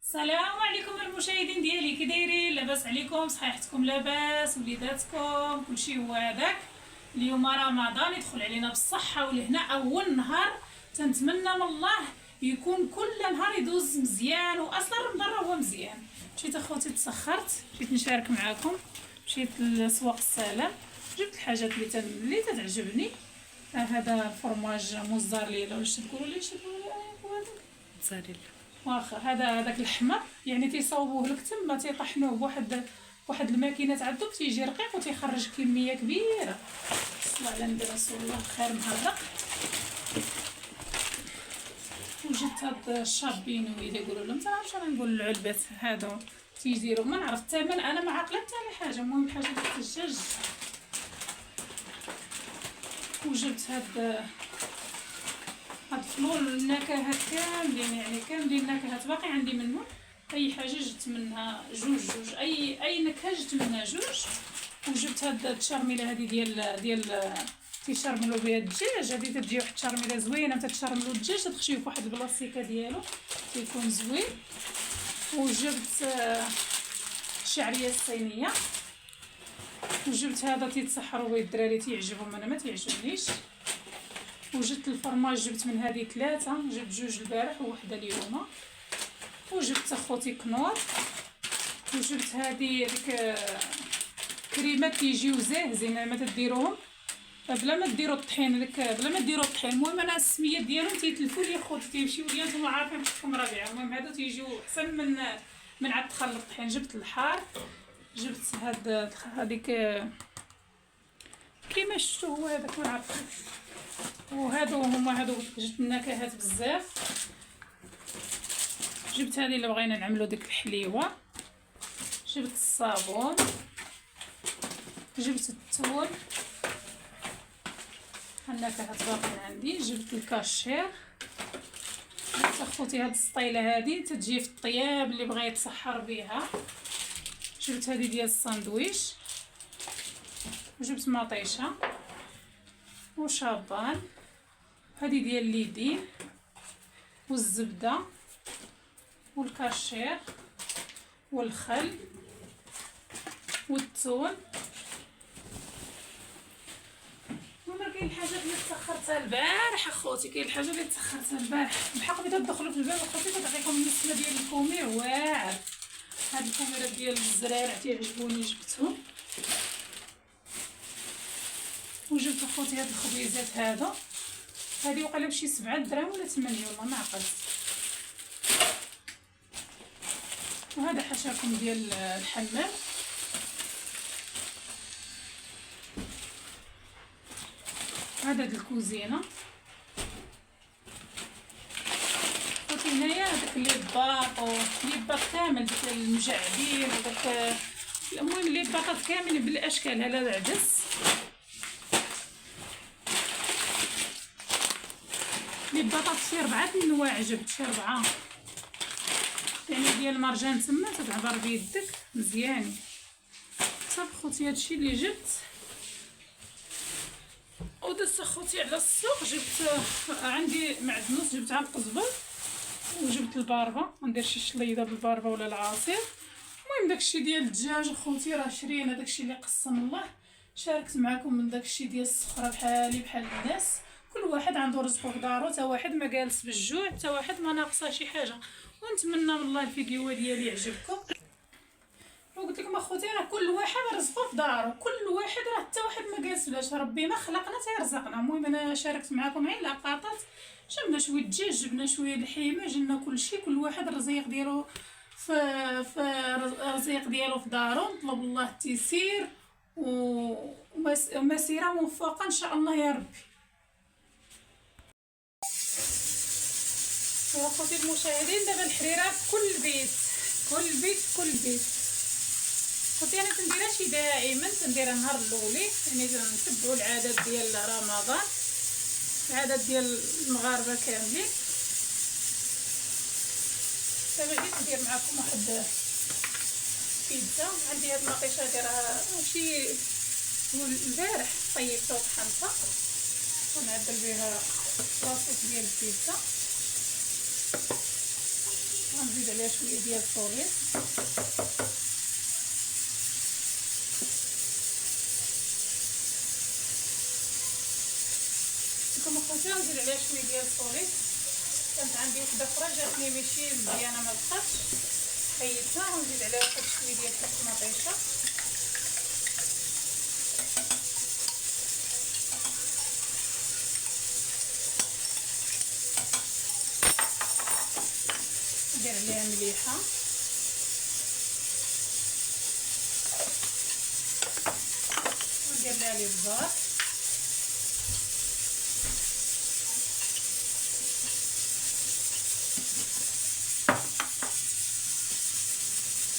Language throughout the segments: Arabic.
السلام عليكم المشاهدين ديالي، كي دايرين؟ لاباس عليكم؟ صحيحتكم لاباس؟ وليداتكم كلشي هو هذاك. اليوم رمضان يدخل علينا بالصحه والهنا. اول نهار تنتمنى من الله يكون كل نهار يدوز مزيان، واصلا رمضان هو مزيان. مشيت اخوتي تسخرت، مشيت نشارك معكم، مشيت لسوق السلام، جبت الحاجات اللي تتعجبني. هذا الفرماج موزاريلا ولا شنو تقولوا ليه، موتزاريلا. واخا هذاك الحمر يعني تيصاوبوه لك تما، تيطحنوه بواحد الماكينه عندهم، تيجي رقيق وتيخرج كميه كبيره. صلى على النبي رسول الله، خير مهرق. وجبت هاد الشابينو اللي يقولوا لهم، تعرفش انا نقول العلبات هادو تيديروا، ما نعرف الثمن، انا ما عاقله حتى على حاجه، المهم الحاجه ديال الدجاج. وجبت هاد فلور النكهات كاملين، يعني كاملين النكهات باقي عندي منهم. اي حاجه جبت منها جوج، اي نكهه جبت منها جوج. وجبت هاد التشرميله هذه ديال تيشرملوا بها الدجاج، هذه تتجي واحد التشرميله زوينه، تتشرملوا الدجاج تخشيوه فواحد البلاصيكه ديالو تيكون زوين. وجبت الشعريه الصينيه، وجبت هذا تيتسحروا به الدراري، تيعجبهم، انا ما تيعجبنيش. وجبت الفرماج، جبت من هذه 3، جبت 2 البارح ووحده اليوم. وجبت اخوتي كنور، وجبت هذيك كريمات تيجيو زاهزين، ما تديروهم بلا ما ديروا الطحين، بلا ما ديروا الطحين. المهم انا السميات ديالهم تيتلفوا لي خوتي، تيمشيو ليا، نتوما عارفين حكم ربيعه. المهم هادو تيجيو احسن من عاد تخلط الطحين. جبت الحار، جبت هذيك كيما شفتو هو هذاك، ما عرفتش. وهادو هما جبت النكهات بزاف. جبت هذه اللي بغينا نعملو ديك الحليوه. جبت الصابون، جبت التون، النكهات باقي عندي. جبت الكاشير، جبت اخوتي هاد السطيله هذه تتجي في الطياب اللي بغى يتسحر بها. جبت هذه ديال الساندويش، وجبت مطيشه وشابان، هذه ديال ليدين، والزبده والكاشير والخل والثوم. وما كاين الحاجات اللي تسخرتها البارح اخوتي، كاين الحاجه اللي تسخرتها البارح بحق بدا تدخلوا في الباب اخوتي تعطيكم النسمه ديال الكومير واعر. هاد الكوميرات ديال الزرارع تيعجبوني، جبتهم. وجبت اخوتي هاد الخبيزات هادي وقاله بشي 7 دراهم ولا 8 والله ما عقلت. وهذا حشاكم ديال الحمام. هذا د الكوزينه. خوتي هنايا هذاك لي باط كامل داك المجعدين وداك، المهم لي باطات كاملين بالاشكال. هذا العدس، لي باطات شي 4 انواع، جبت شي 4 يعني ديال المرجان تما تتعبر بيدك مزيانين. صافي خوتي هادشي اللي جبت. ودزت اخوتي على السوق، جبت عندي معدنوس، جبت عام قزبر، وجبت الباربه، ندير شي شليضه بالباربه ولا العصير. المهم داكشي ديال الدجاج اخوتي راه شرينا داكشي اللي قسم الله. شاركت معكم من داكشي ديال السخره بحالي بحال الناس، كل واحد عنده رزقه في دارو، حتى واحد ما جالس بالجوع، حتى واحد ما ناقصه شي حاجه. ونتمنى من الله الفيديو ديالي يعجبكم. وقلت لكم اخوتي راه كل واحد رزقه في دارو، كل واحد راه حتى واحد ما جالس بلاش، ربي ما خلقنا تيرزقنا. المهم انا شاركت معكم غير لقطات، جبنا شويه الدجاج، جبنا شويه الحيمه، جبنا كلشي، كل واحد الرزيق ديالو في الرزيق ديالو في دارو. نطلب الله التيسير ومسيره موفقه ان شاء الله يا ربي. يا اخوتي المشاهدين، دابا الحريره في كل بيت، كل بيت كل بيت. خوتي انا كنديرها شي دائما، كنديرها نهار الاولي، يعني نتبعوا العادات ديال رمضان، العادات ديال المغاربه كاملين. دابا جيت ندير معكم واحد بيتزا. عندي هاد المطيشه هادي راه شي البارح طيبتها وطحنتها، ونعدل بها لاصوص ديال البيتزا. غنزيد عليها شويه ديال الطوليط. كما قلت غنزيد عليها شويه ديال الطوليط. كانت عندي وحده اخرى جاتني ماشي مزيانه ما بقاتش، حيدتها. غنزيد عليها واحد شويه ديال الطماطيشه. ندير عليها مليحه وندير لها الابزار.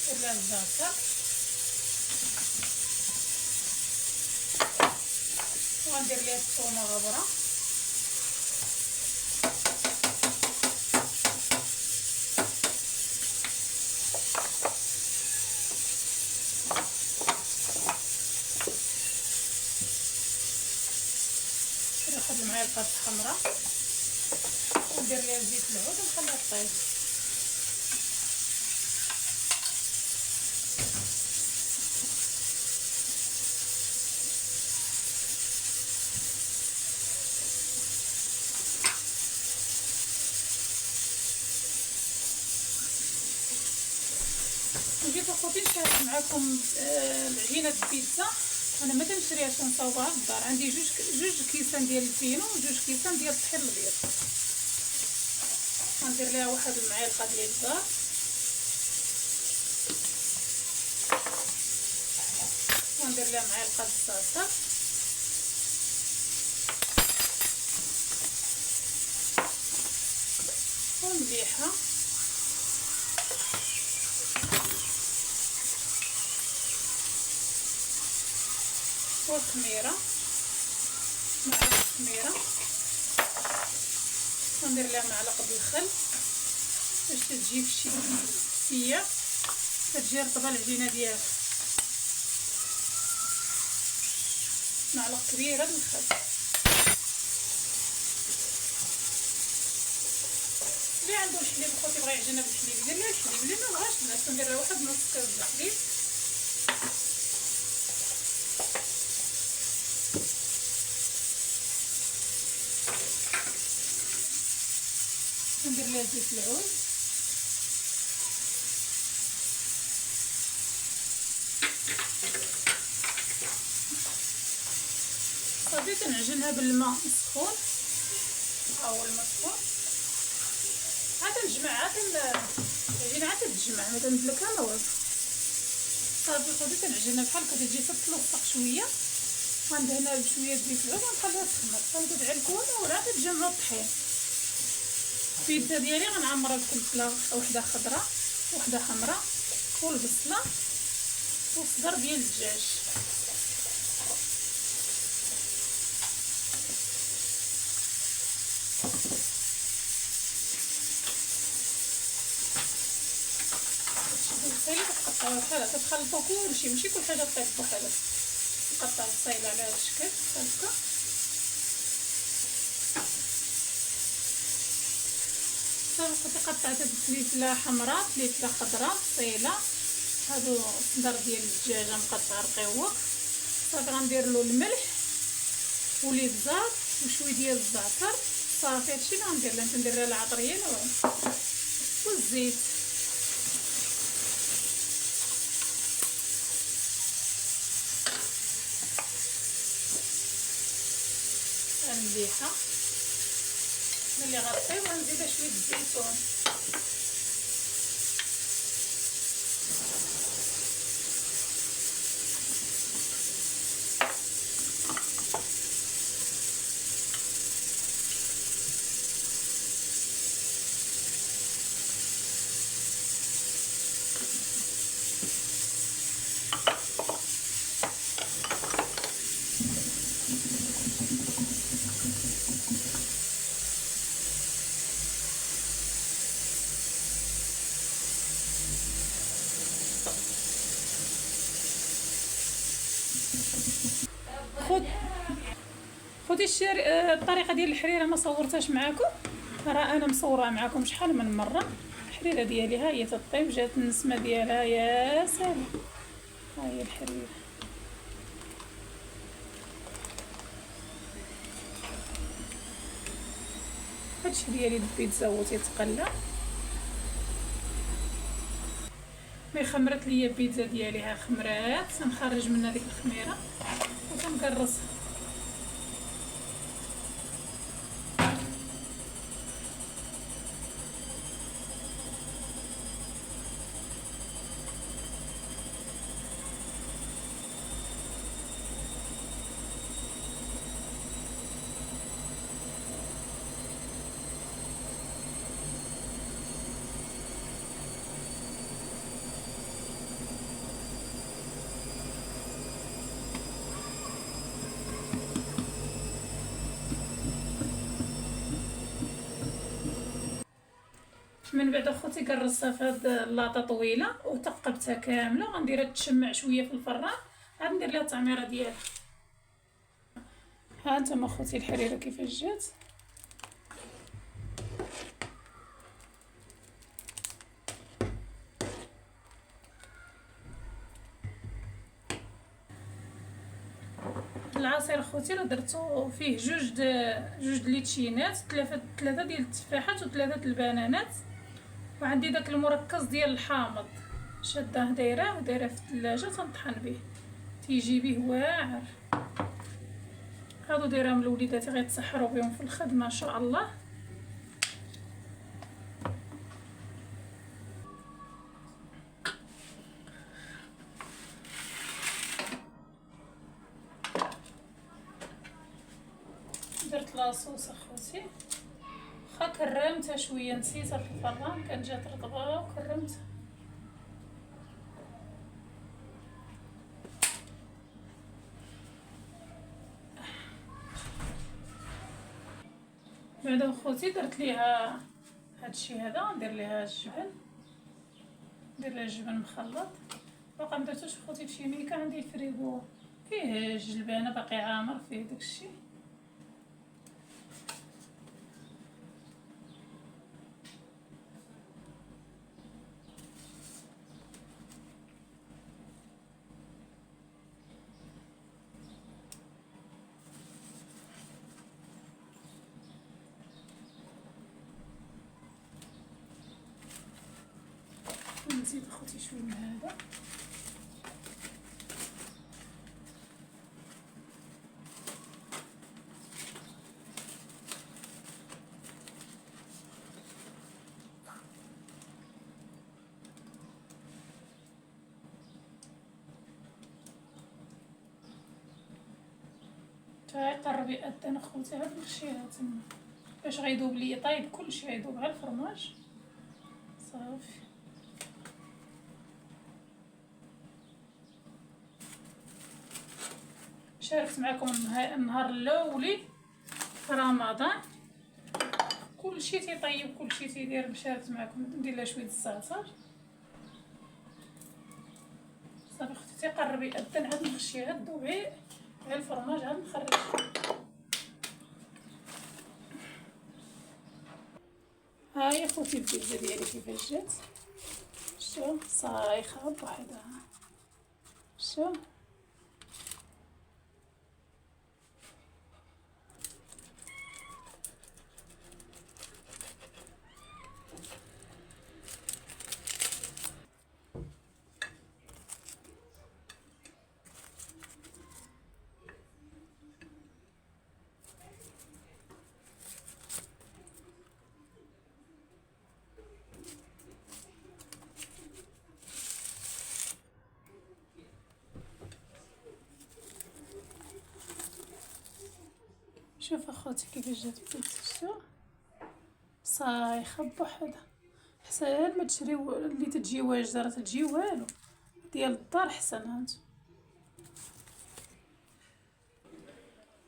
ندير لها الزعتر وغندير لها الثومه غبره. واحد المعلقه حمراء وندير ليها زيت العود ونخليها طيب. جيت اخوتي نشارك معكم العجينه البيتزا. انا ما تنشريهاش، كنصاوبها في الدار. عندي جوج كيسان ديال الفينو وجوج كيسان ديال الطحين الابيض. غندير ليها واحد المعلقه ديال الزهر وندير لها معلقه الزعتر ومليحه والخميره، معلقه خميره. وندير لها معلقه الخل باش تجي فشيه تجي رطبه العجينه ديالها. معلقه كبيره من الخل. اللي عنده الحليب خوتي بغا يعجنها بالحليب يدير لها الحليب، اللي ما بغاش بلاش. ندير لها واحد نص كاس د الحليب وندير لها زيت العود صافي. تنعجنها بالماء مسخون، ها هو الماء مسخون. عاد نجمع عاد العجينه عاد تتجمع، ما تندلكها ما والو. صافي خوتي تنعجنها بحال هكا تجي تتلصق شويه. غندهنها بشويه زيت العود ونخليها تخمر. غنزيد على الكونه ولا تتجمعوا الطحين. البيتزا ديالي غنعمرها بالفلفله وحده خضراء وحده حمراء والبصله والصدر ديال الدجاج. البصيله كتقطعوها بحال هكا، تخلطوا كلشي ماشي كل حاجه طيب بحال هكا. نقطع البصيله على هذا الشكل بحال هكا. صافي قطعت فلفله حمراء فلفله خضراء بصيله. هادو صدر ديال الدجاجه مقطع رقيق. صافي غندير له الملح والابزار وشويه ديال الزعتر. صافي هادشي اللي غندير له. ندير لها العطريه والزيت. المليحه ملي غطيب غنزيد شويه الزيتون. خذي الطريقه ديال الحريره ما صورتهاش معكم، راه انا مصوره معكم شحال من مره، الحريره ديالي ها هي تطيب، جات النسمه ديالها يا سلام. ها هي الحريره. هادشي ديالي البيتزا هو تيتقلى. ملي خمرت ليا البيتزا ديالي ها خمرات، تنخرج منها ديك الخميره وتنقرصها. من بعد اخوتي قرصتها في هاد اللاطه طويله وثقبتها كامله، غنديرها تشمع شويه في الفران، عاد ندير لها التعميره ديالها. ها انتم اخوتي الحريره كيفاش جات. العصير اخوتي راه درتو فيه جوج ليتشينات، ثلاثه ديال التفاحات وثلاثه البنانات، وعندي داك المركز ديال الحامض شاداه دايراه في الثلاجه تنطحن به، تيجي به واعر. هادو دايرهم لوليداتي غيتسحروا بهم في الخدمه ان شاء الله. درت لاصوص اخوتي، واخا كرمتها شويه نسيتها في الفران، كانت جات رطبه وكرمتها. بعد اخوتي درت ليها هادشي هذا، ندير ليها الجبن، ندير لها الجبن مخلط. باقا مدرتوش اخوتي في شيميكا، عندي الفريغو فيه الجلبانه باقي عامر فيه داكشي. نزيد اخوتي شويه من هذا. تا قربي اذن اخوتي، عاد نخشيها تما باش غيذوب لي طايب كلشي، غيذوب على الفرماج صافي. شاركت معكم النهار الاولي في رمضان، كلشي تيطيب كلشي تيدير. شاركت معكم ندير لها شويه الزعتر صافي اختي. تيقرب يأذن عاد نخشيها تذوبي على الفرماج، عاد نخرج. ها هي خوتي البيتزا ديالي كيفاش جات، شو صايخه بوحدها، شو شوف اخوتي كيفاش جات البيتزا، شو صايخه بوحدها. حسن ما تشريو اللي تجي واجده راه تجي والو، ديال الدار حسن. هانتو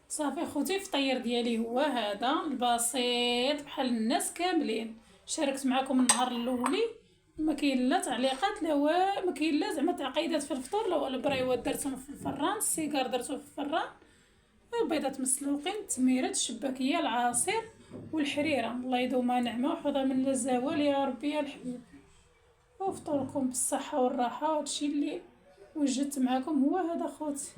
صافي خوتي، الفطير ديالي هو هذا البسيط بحال الناس كاملين. شاركت معكم النهار الاولي، ما كاين لا تعليقات لا ما كاين لا زعما تعقيدات في الفطور لا والو. بريوات درتهم في الفران، السيجار درتو في الفران، البيضات مسلوقين، التميرات الشباكيه، العصير والحريره الله يدومها نعمه وحفظها من الزوال يا ربي يا الحبيب. وفطوركم بالصحه والراحه. هادشي اللي وجدت معكم هو هذا خوتي.